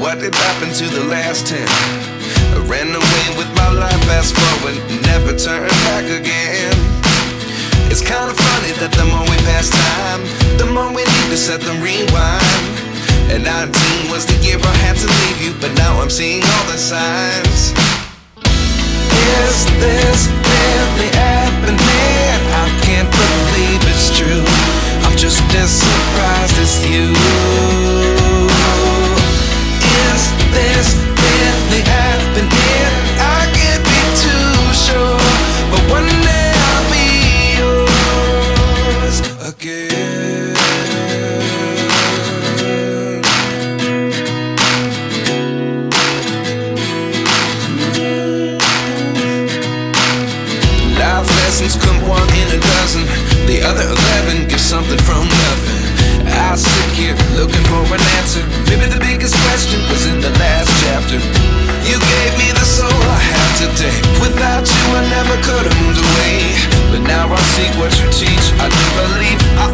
what did happen to the last 10? I ran away with my life, fast forward, never turn back again. It's kind of funny that the more we pass time, the more we need to set them rewind. And 19 was the year I had to leave you, but now I'm seeing all the signs. Is this really happening? I can't believe it's true. I'm just as surprised as you. Is this really happening? I can't be too sure, but one day I'll be yours again. Life lessons come one in a dozen. The other 11 get something from nothing. I sit here looking for an answer. Maybe the biggest question was in the last chapter. You gave me the soul I have today. Without you I never could have moved away. But now I see what you teach. I do believe I